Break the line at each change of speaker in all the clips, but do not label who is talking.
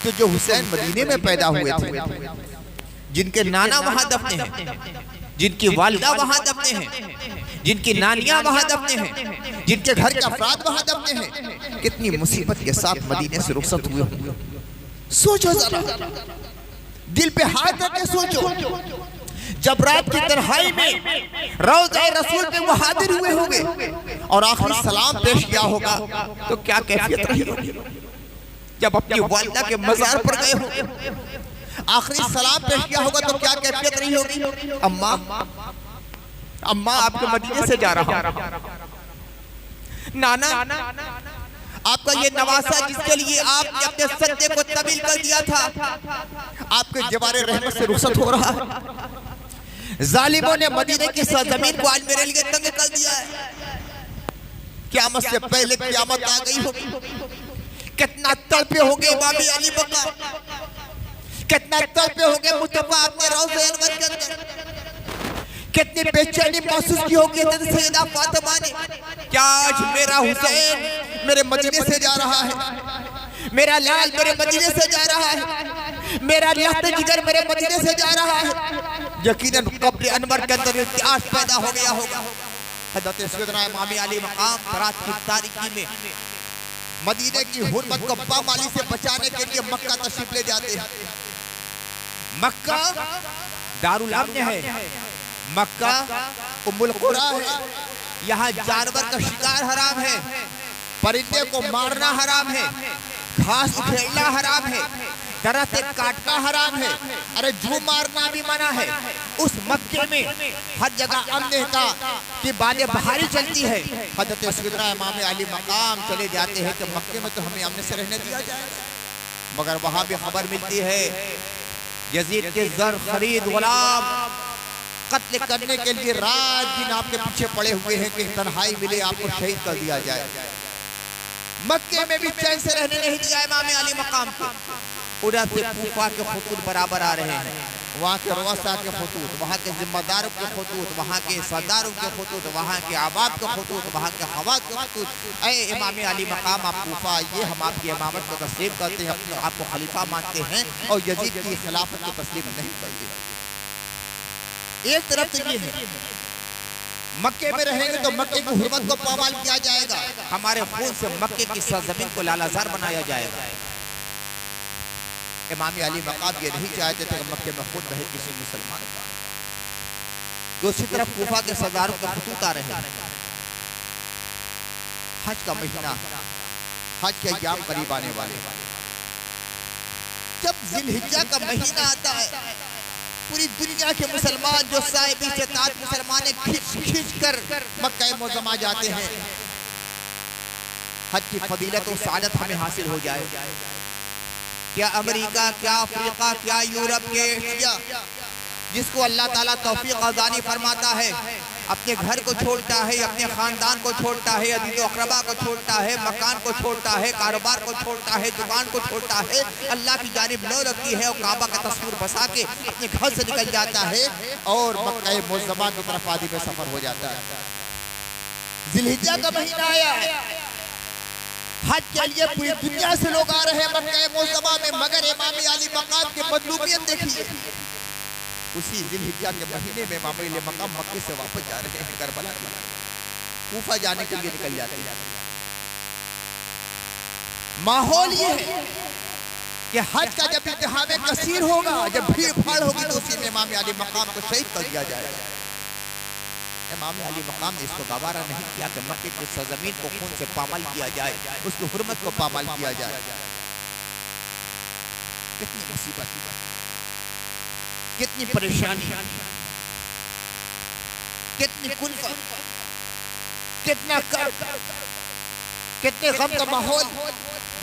तो जो हुसैन मदीने में पैदा हुए थे, जिनके नाना वहां दफने हैं, जिनकी वालिदा वहां दफने हैं, जिनकी नानियां वहां दफने हैं, जिनके घर के अफराद वहां दफने हैं, कितनी मुसीबत के साथ मदीने से रुखसत हुए होंगे। सोचो जरा, दिल पे हाथ रख के सोचो, जब रात की तन्हाई में रौज़ा रसूल पे वो हाजिर हुए होंगे और आखिरी सलाम पेश किया होगा तो क्या कैफियत रही होगी। जब अपनी वालिदा के मज़ार पर गए होंगे, आखिरी सलाम पेश किया होगा तो क्या कैफियत रही होगी। अम्मा, अम्मा आपके मदीने से जा रहा हूं। नाना, आपका ये नवासा जिसके लिए आपने अपने सत्य को तब्दील कर दिया था, आपके जवारे रहमत से रुखसत हो रहा है। जालिमों ने मदीने की सरजमीन को आज मेरे लिए तंग कर दिया है। क़यामत से पहले क़यामत आ गई होगी। कितना तड़पे होंगे इमाम अली बका, कितना तड़पे होंगे मुस्तफा अपने रौज़े अनवर के अंदर, कितनी बेचैनी महसूस की होगी सैयदा फातिमा ने। क्या आज मेरा हुसैन मेरे मदीने से जा रहा है, मेरा लाल मेरे मदीने से जा रहा है, मेरा लहते जिगर मेरे मदीने से जा रहा है। यकीनन कब्र अनवर के अंदर इतिहास पैदा हो गया होगा। हज़रत सैयदना इमाम अली मकाम रात की तारीकी में मदीने की हुर्मत को पामाली से बचाने के लिए मक्का तशरीफ ले जाते हैं। मक्का दारुल अम्न है, मक्का उम्मुल कुरा है। यहाँ जानवर का शिकार हराम है, परिंदे को मारना हराम है, घास उखेड़ना हराम है, दरख्त काटना हराम है, अरे जू मारना भी मना है। उस मक्के में हर जगह अमन का की बातें भारी चलती है। हज़रत सैयदना इमाम अली मकाम चले जाते हैं कि मक्के में तो हमें अमन से रहने दिया जाए, मगर वहाँ भी खबर मिलती है यजीद के ज़र खरीद गुलाम कत्ल करने के लिए रात दिन आपके पीछे पड़े हुए हैं कि तन्हाई मिले आपको शहीद कर दिया जाए। मक्के में भी चैन से रहने नहीं दिया इमाम अली मकाम को। उधर से कूफा के खतूत बराबर आ रहे हैं, वहाँ के रुअसा के खतूत, वहाँ के जिम्मेदारों के खतूत, वहाँ के सरदारों के खतूत, वहाँ के आबाद के खतूत, वहाँ के खवास के खतूत। ऐ इमाम अली मकाम आप कूफा आइए, हम आपकी इमामत को तस्लीम करते हैं, अपने आपको खलीफा मानते हैं और यजीद की खिलाफत को तस्लीम नहीं करते। एक तरफ से ये है मक्के में रहेंगे तो मक्के की हुर्मत को पामाल किया जाएगा, हमारे खून से मक्के की सरजमीन को लालाजार बनाया जाएगा। इमाम अली मकाम ये नहीं चाहते थे कि मक्के में खुद रहे किसी मुसलमान का। दूसरी तरफ कूफा के सरदारों के खतूत आ रहे हैं। हज का महीना, हज के अय्याम करीब आने वाले, जब जिलहिज्जा का महीना आता है पूरी दुनिया के मुसलमान जो साहिब इस्तात मुसलमान खींच कर मक्का मुअज़्ज़मा जाते हैं। हज की फजीलत और सादत हमें हासिल हो जाए। क्या अमेरिका, क्या अफ्रीका, क्या यूरोप के एशिया, जिसको अल्लाह ताला तौफीक आज़ानी फरमाता है, अपने घर को छोड़ता है, अपने ख़ानदान को छोड़ता है, अज़ीज़ अक़रबा को छोड़ता है, मकान को छोड़ता है, कारोबार को छोड़ता है, दुकान को छोड़ता है, अल्लाह की जानिब लो रखती है और काबा का तस्वीर बसा के अपने घर से निकल जाता है और मक्का मुअज़्ज़मा की तरफ आदि में सफ़र हो जाता है। ज़िलहिज्जा का महीना आया है, हज के लिए पूरी दुनिया से लोग आ रहे हैं मक्का मुअज़्ज़मा में, मगर इमाम अली मकाम की मज़लूमियत देखिए। उसी ज़िलहिज्जा के महीने में इमाम अली मकाम मक्के से वापस जा रहे हैं करबला, कूफा जाने के लिए निकल जाते हैं। माहौल ये है कि हज का जब इत्तिहाद कसीर होगा, जब भीड़ भाड़ होगी तो उसी में इमाम अली मकाम को शहीद कर दिया जाएगा। इमाम अली मकाम ने इसको गवारा नहीं किया कि मक्के की सरजमीन को खून से पामाल किया जाए, उसकी हुर्मत को पामाल किया जाए। कितनी मुसीबत, कितनी परेशानी, कितनी कुल्फत, कितना कर्ब, कितने गम का माहौल,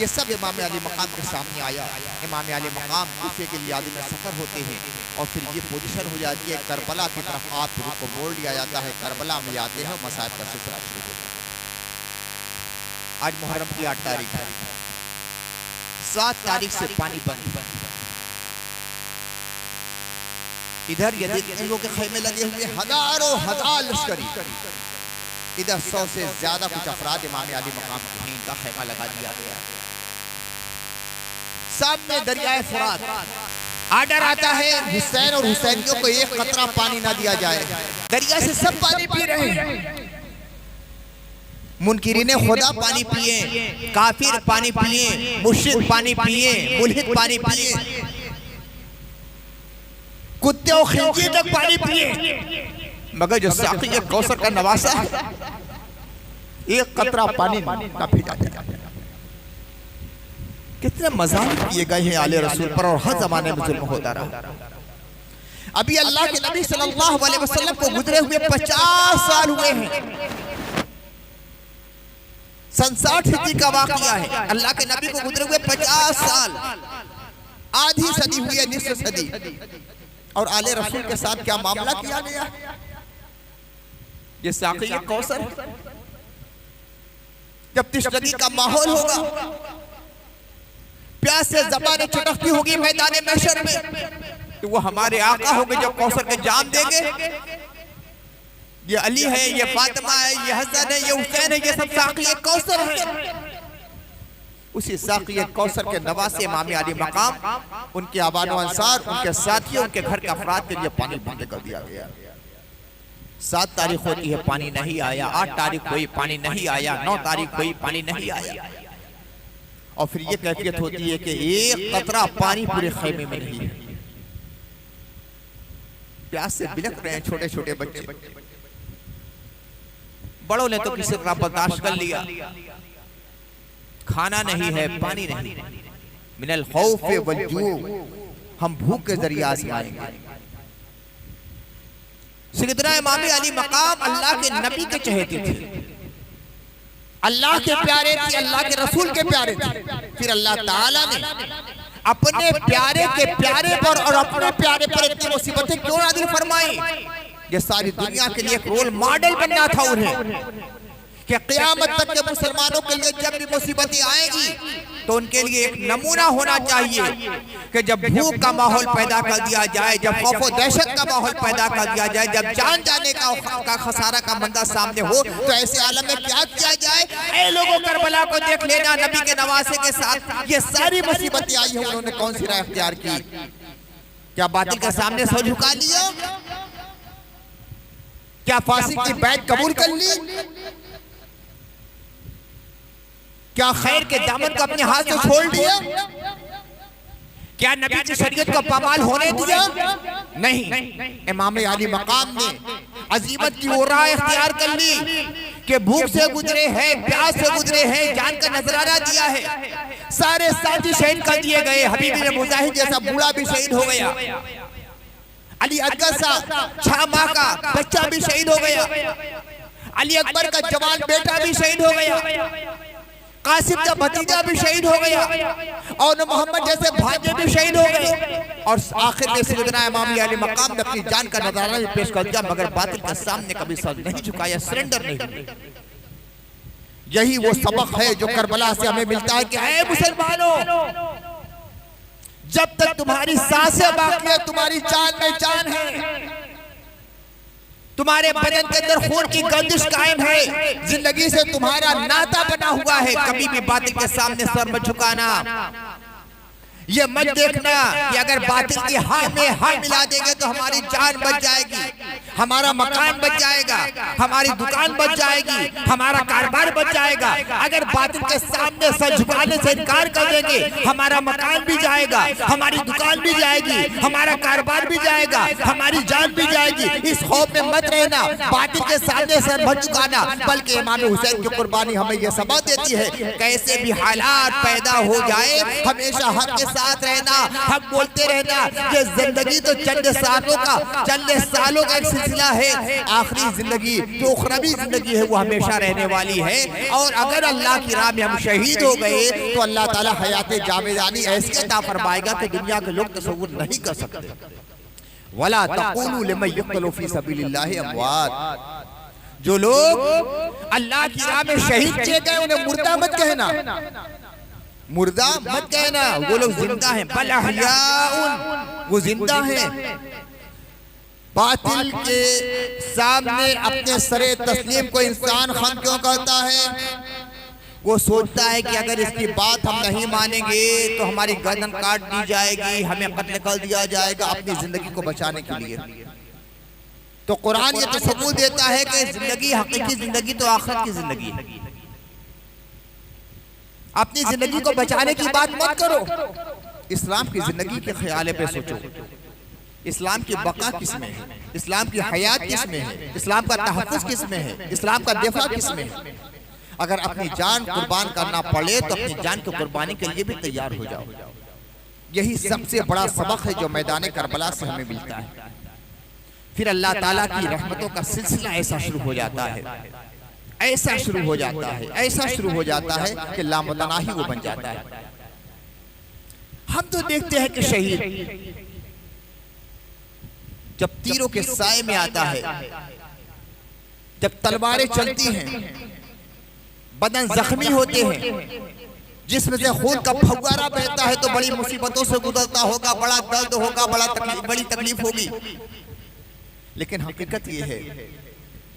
ये सब इमाम अली मकाम के सामने आया। इमाम अली मकाम कूफे के लिए आदमी में सफ़र होते हैं और फिर ये पोजीशन हो जाती है करबला की तरफ आप रुख को मोड़ लिया जाता है। करबला में आते हैं, मसाइब का सिलसिला शुरू होता है। आज मुहर्रम की 8 तारीख है, 7 तारीख से पानी बंद। इधर यजीदियों के खेमे लगे हुए हजारों हजार लश्करी, इधर 100 से ज्यादा कुछ अफराद इमाम अली मकाम का खेमा लगा दिया गया। सामने दरियाए फुरात, आर्डर आता है हुसैन और हुसैनियों को एक कतरा पानी ना दिया जाए। दरिया से सब पानी पी रहे हैं। मुनकिरीने खुदा पानी पिए, काफिर पानी पिए, मुश्रिक पानी पिए, मुल्हिद पानी पिए, कुत्ते और खिंजीर तक पानी पिए, मगर जो साक़ी कौसर का नवासा एक कतरा पानी ना पी जाता। कितने मज़ाहिर किए गए हैं आले रसूल पर और हर जमाने में जुल्म होता रहा। अभी अल्लाह के नबी सल्लल्लाहु अलैहि वसल्लम को गुजरे हुए 50 साल हुए हैं। सन 60 हिजरी का वाक़या है। अल्लाह के नबी को गुजरे हुए 50 साल, आधी सदी हुई है, निस्फ सदी, और आले रसूल के साथ क्या मामला किया गया। ये साक़ी कौसर, जब तिश्तगी का माहौल होगा, प्यास से ज़बानें चटकती होगी मैदान महशर में, तो वो हमारे आका होंगे जो कौसर के जाम देंगे। ये अली है, ये फातिमा है, ये हसन है, ये हुसैन है, ये सब साक़ी कौसर है। उसी साक़ी कौसर के नवासे इमाम अली मकाम, उनके आबानो अंसार, उनके साथियों, उनके घर के अफराद के लिए पानी बंद कर दिया गया। 7 तारीख होती है, पानी नहीं आया। 8 तारीख हुई, पानी नहीं आया। 9 तारीख हुई, पानी नहीं आया। और फिर ये कैफियत होती है कि एक कतरा पानी पूरे खैमे में नहीं है। प्यास से बिलख रहे हैं छोटे छोटे बच्चे। बड़ों ने तो किसी तरह बर्दाश्त कर लिया। खाना नहीं है, पानी नहीं। मिनल खौफ वजू, हम भूख के जरिए आजमाएंगे। सैयदना इमाम अली मकाम अल्लाह के नबी के चहेते थे, अल्लाह के प्यारे थे, अल्लाह के रसूल के प्यारे थे। फिर अल्लाह ताला ने अपने प्यारे के प्यारे पर और अपने प्यारे पर इतनी मुसीबतें क्यों नाज़िल फरमाई। ये सारी दुनिया के लिए एक रोल मॉडल बनना था उन्हें, कि क़यामत तक के मुसलमानों के लिए जब भी मुसीबतें आएंगी तो उनके लिए एक नमूना होना चाहिए कि जब भूख का माहौल पैदा कर दिया जाए, जब खौफ और दहशत का माहौल पैदा कर दिया जाए, जब जान जाने का खसारा का मंदा सामने हो, तो ऐसे आलम में क्या किया जाए। ऐ लोगों, करबला को देख लेना, नबी के नवासे के साथ ये सारी मुसीबतें आई हैं, उन्होंने कौन सी राह इख्तियार की। क्या बातिल के सामने सर झुका लिया? क्या फांसी की बैत कबूल कर ली? क्या खैर के दामन को अपने हाथ से छोड़ दिया? क्या नबी की शरीयत को पामाल होने दिया? नहीं। इमाम अली मकाम ने अजीमत की वो राह इख्तियार कर ली कि भूख से गुजरे हैं, प्यास से गुजरे हैं, जान का नजराना दिया है। सारे साथी शहीद कर दिए गए। हबीब मुजाहिद जैसा बूढ़ा भी शहीद हो गया। अली असगर सा 6 माह का बच्चा भी शहीद हो गया। अली अकबर का जवान बेटा भी शहीद हो गया। कासिम का भतीजा भी शहीद हो गया, और मोहम्मद जैसे भांजे भी शहीद हो गए। और आखिर में सैयदना इमाम अली मकाम ने अपनी जान का नजराना भी पेश कर दिया, मगर बातिल के सामने कभी सर नहीं झुकाया, सरेंडर नहीं। यही वो सबक है जो करबला से हमें मिलता है कि ऐ मुसलमानों, जब तक तुम्हारी सांसें बाकी है, तुम्हारी जान में जान है, तुम्हारे बदन के अंदर खून की गर्दिश कायम है, जिंदगी से तुम्हारा नाता बना हुआ है, कभी भी बातिल के सामने सर मत झुकाना। ये मत देखना कि अगर बातिल की हाँ में हाँ मिला देंगे तो हमारी जान बच जाएगी, हमारा मकान बच जाएगा, हमारी दुकान बच जाएगी, हमारा कारोबार बच जाएगा। अगर बातिल के सामने सर झुकाने से इनकार कर देंगे, हमारा मकान भी जाएगा, हमारी दुकान भी जाएगी, हमारा कारोबार भी जाएगा, हमारी जान भी जाएगी। इस खौफ में मत रहना, बातिल के सामने सर मत झुकाना। बल्कि इमाम हुसैन की कुर्बानी हमें यह सबक देती है, कैसे भी हालात पैदा हो जाए, हमेशा हक के साथ रहना, हक बोलते रहना। ये जिंदगी तो चंद सालों का एक सिलसिला है, आखिरी जिंदगी जो उखरवी जिंदगी है वो हमेशा रहने वाली है। और अगर अल्लाह की राह में हम शहीद हो गए तो अल्लाह ताला हयात जावेदानी ऐसी अता फरमाएगा कि दुनिया के लोग तसव्वुर नहीं कर सकते। वला तक़ूलू लिमन युक़्तलू फी सबीलिल्लाहि अमवात, जो लोग अल्लाह की राह में शहीद किए गए उन्हें मुर्दा मत कहना, मुर्दा मत कहना, वो लोग जिंदा हैं। बल अहयाउन, वो जिंदा हैं। बातिल के सामने अपने सरे तस्लीम को इंसान खम क्यों करता है? वो सोचता है कि अगर इसकी बात हम नहीं मानेंगे तो हमारी गर्दन काट दी जाएगी, हमें कत्ल कर दिया जाएगा अपनी जिंदगी को बचाने के लिए। तो कुरान ये तो सबूत देता है कि जिंदगी, हकीकी जिंदगी तो आखिरत की जिंदगी है। अपनी जिंदगी को बचाने की बात मत करो, इस्लाम की जिंदगी के ख्याल पे सोचो। इस्लाम की बका किस में है, इस्लाम की हयात किस में है, इस्लाम का तहफ़्फ़ुज़ किस में है, इस्लाम का दिफा किस में है। अगर अपनी जान कुर्बान करना पड़े तो अपनी जान की कुर्बानी के लिए भी तैयार हो जाओ। यही सबसे बड़ा सबक है जो मैदान करबला से हमें मिलता है। फिर अल्लाह ताला की रहमतों का सिलसिला ऐसा शुरू हो जाता है, ऐसा शुरू हो जाता है, ऐसा शुरू हो जाता है कि लामतनाही वो बन जाता है। हम तो देखते हैं कि शहीद जब तीरों के साए में आता है, जब तलवारें चलती हैं, बदन जख्मी होते हैं, जिसमें से खून का फव्वारा बहता है, तो बड़ी मुसीबतों से गुजरता होगा, बड़ा दर्द होगा, बड़ी तकलीफ होगी। लेकिन हकीकत ये है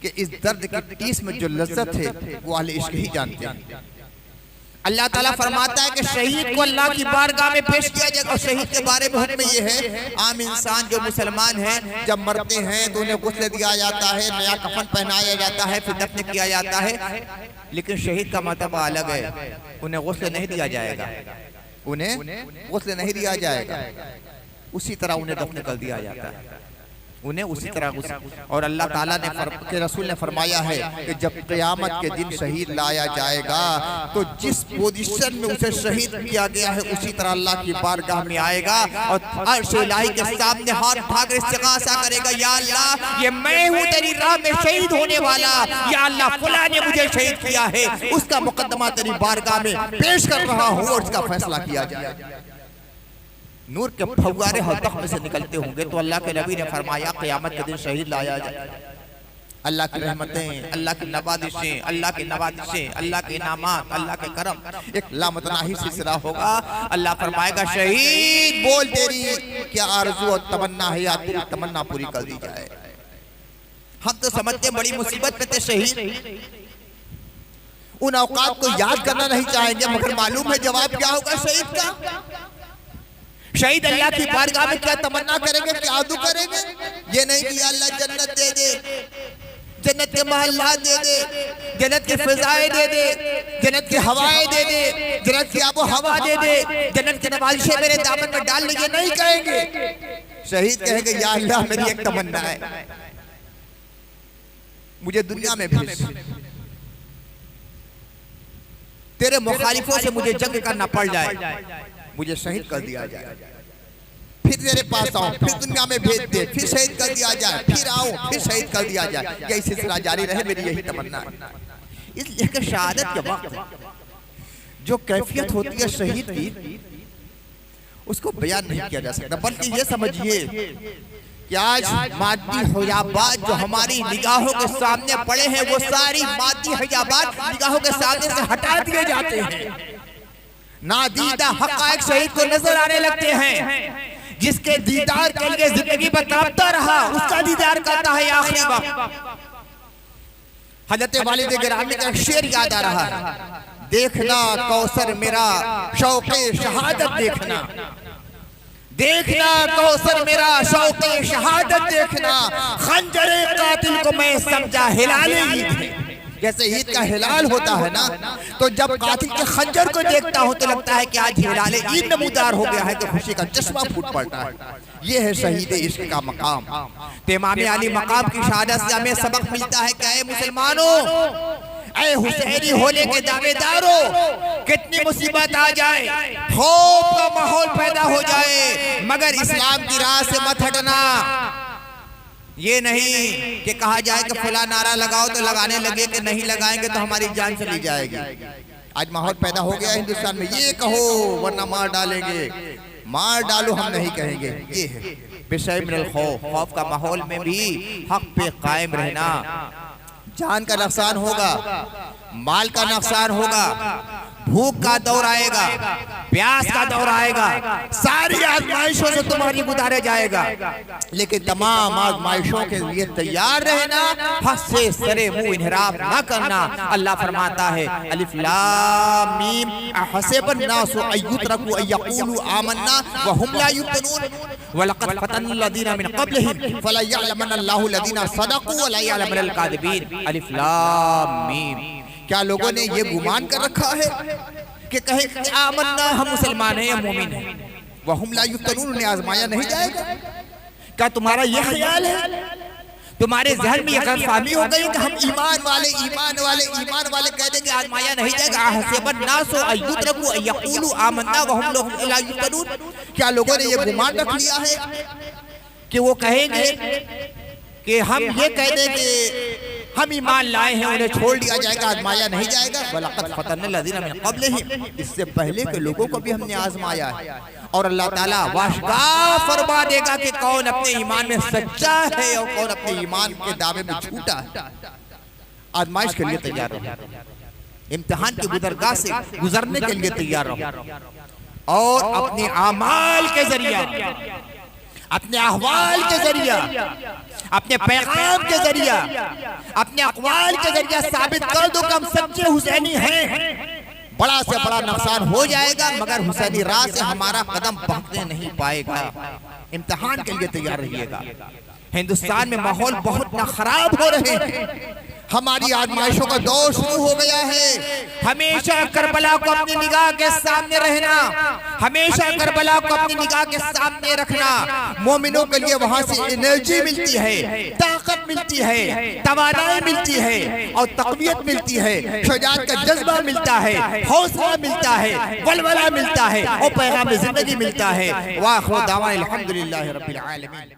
कि इस दर्द की टीस में जो लज्जत है वो अहले इश्क ही जानते हैं। अल्लाह ताला फरमाता है कि शहीद को अल्लाह की बारगाह में पेश किया जाएगा। शहीद के बारे में हुक्म ये है, आम इंसान जो मुसलमान हैं जब मरते हैं तो उन्हें गुस्ल दिया जाता है, नया कफन पहनाया जाता है, फिर दफन किया जाता है। लेकिन शहीद का मर्तबा अलग है, उन्हें गुस्ल नहीं दिया जाएगा, उन्हें गुस्ल नहीं दिया जाएगा, उसी तरह उन्हें दफन कर दिया जाता है, उन्हें उसी तरह। और अल्लाह ताला ने के रसूल ने फरमाया है कि जब क़यामत के दिन शहीद लाया जाएगा तो जिस पोजीशन में उसे शहीद किया गया है उसी तरह अल्लाह की बारगाह में आएगा और अर्श इलाही के सामने हाथ उठाकर इस्तिग़ासा करेगा, या अल्लाह ये मैं हूँ तेरी राह में शहीद होने वाला, या अल्लाह फलां ने मुझे शहीद किया है, उसका मुकद्दमा तेरी बारगाह में पेश कर रहा हूँ और उसका फैसला किया जाए। नूर के फव्वारे हल्क में से निकलते होंगे। तो अल्लाह के नबी ने फरमाया क़यामत के दिन शहीद लाया जाए। अल्लाह की रहमतें, अल्लाह की नवाज़िशें, अल्लाह की नवाज़िशें, अल्लाह के इनामात, अल्लाह के करम, एक लामतनाही सिलसिला होगा। अल्लाह फरमाएगा शहीद बोल तेरी क्या आरज़ू और तमन्ना है, या तेरी तमन्ना पूरी कर दी जाए। हम तो समझते बड़ी मुसीबत में थे शहीद, उन औकात को याद करना नहीं चाहेंगे, मगर मालूम है जवाब क्या होगा शहीद का। शहीद अल्लाह की बारगाह में क्या तमन्ना करेंगे, क्या आदू करेंगे। ये नहीं कि अल्लाह जन्नत दे दे, जन्नत के महल्लात दे दे, जन्नत की फिजाएं दे दे, जन्नत की हवाएं दे दे, जन्नत की आबो हवा दे दे, जन्नत के नवाज़िशें मेरे दामन में डाल लीजिए, नहीं कहेंगे। शहीद कहेंगे या अल्लाह मेरी एक तमन्ना है, मुझे दुनिया में भेज, तेरे मुखालिफों से मुझे जंग करना पड़ जाए, मुझे शहीद कर दिया जाए, फिर तेरे पास आऊं, फिर दुनिया में भेज दे, फिर शहीद कर दिया जाए, फिर आऊं, फिर शहीद कर दिया जाए, यही सिलसिला जारी रहे, मेरी यही तमन्ना है। इसलिए कि शहादत के वक्त जो कैफियत होती है शहीद की, उसको बयान नहीं किया जा सकता। बल्कि ये समझिए कि आज मादी हिजाबात जो हमारी निगाहों के सामने पड़े हैं, वो सारी मादी हिजाबात निगाहों के सामने से हटा दिए जाते हैं। नादीदा हक़ाइक़ शहीद को नजर आने लगते हैं। जिसके दीदार के लिए जिंदगी पर तड़पता रहा, उसका दीदार करता है आखिरी वक्त। हज़रत वालिद गिरामी का शेर याद आ रहा है, देखना कौसर मेरा शौक़े शहादत देखना, देखना कौसर मेरा शौक़े शहादत देखना, खंजरे कातिल को मैं समझा हिलाले ईद है। जैसे ईद का हिलाल होता है ना, तो जब कातिल के खंजर को देखता हूं तो लगता है कि आज हिलाले ईद नमूदार हो गया है, तो खुशी का चश्मा फूट पड़ता है। ये है शहीद इश्क का मकाम। तो इमाम अली मकाम की शहादत से हमें सबक मिलता है कि ऐ मुसलमानों, ऐ हुसैनी होने के दावेदारों, कितनी मुसीबत आ जाए, खौफ का माहौल पैदा हो जाए, मगर इस्लाम की राह से मत हटना। ये नहीं कि कहा जाए कि फला नारा लगाओ तो लगाने लगे कि नहीं लगाएंगे तो हमारी जान चली जाएगी। आज माहौल पैदा हो गया हिंदुस्तान में, ये कहो वरना मार डालेंगे, मार डालो हम नहीं कहेंगे। ये है बेशय मिनल खौफ, खौफ का माहौल में भी हक पे कायम रहना। जान का नुकसान होगा, माल का नुकसान होगा, भूख का दौर आएगा, प्यास का दौर आएगा, सारी आजमाइशों से तुम्हारी गुजारे जाएगा, लेकिन तमाम आजमाइशों के लिए तैयार रहना, हद से सरे मुंह इनहराफ ना करना। अल्लाह फरमाता है अलिफ लाम मीम अहसिबन नासु अय्युतरकू अय्यक़ूलू आमन्ना व हुम ला युफ्तनून वलक़द फ़तन्नल लज़ीना मिन क़ब्लिहिम फला यअलमन्नल्लाहु लज़ीना सदक़ू व ला यअलमल काज़िबीन। अलिफ लाम मीम। क्या लोगों ने ये गुमान कर रखा है कि कहें आमन्ना हम मुसलमान हैं या मोमिन हैं, वहुम ला युफ्तनून उन्हें आजमाया नहीं जाएगा? क्या तुम्हारा यह ख्याल है? तुम्हारे जहन में यह गलतफहमी हो गई कि हम ईमान वाले कह देंगे आजमाया नहीं जाएगा? अहसिबन नासु अय्युतरकू अय्यक़ूलू आमन्ना वहुम ला युफ्तनून। क्या लोगों ने यह गुमान रख लिया है कि वो कहेंगे कि हम ये कह देंगे हम ईमान लाए हैं, उन्हें छोड़ दिया जाएगा, आजमाया नहीं जाएगा? वलक़द फ़तन्नल लज़ीना मिन क़ब्लिहिम, इससे पहले के लोगों को भी हमने आजमाया है। और अल्लाह ताला वाशगाह फरमा देगा कि कौन अपने ईमान में सच्चा है और कौन अपने ईमान के दावे में झूठा है। आजमाइश के लिए तैयार रहो, इम्तिहान की गुज़रगाह से गुजरने के लिए तैयार रहो और अपने आमाल के जरिए, अपने अहवाल के जरिए, अपने पैगाम के जरिए, अपने अक़वाल के जरिए साबित कर दो कि हम सच्चे हुसैनी हैं। बड़ा से बड़ा नुकसान हो जाएगा मगर हुसैनी राह से हमारा कदम बढ़ने नहीं पाएगा। इम्तिहान के लिए तैयार रहिएगा। हिंदुस्तान में माहौल बहुत ना खराब हो रहे हैं, हमारी आजमाइशों का दौर शुरू हो गया है। हमेशा करबला को अपनी निगाह के सामने रहना, हमेशा करबला को अपनी निगाह के सामने रखना। मोमिनों के लिए वहां से एनर्जी मिलती है, ताकत मिलती है, तवानाई मिलती है और तक़वियत मिलती है, शुजाअत का जज्बा मिलता है, हौसला मिलता है, वलवला मिलता है और पैगाम ज़िंदगी मिलता है। वाखिर दावाना अल्हम्दुलिल्लाहि रब्बिल आलमीन।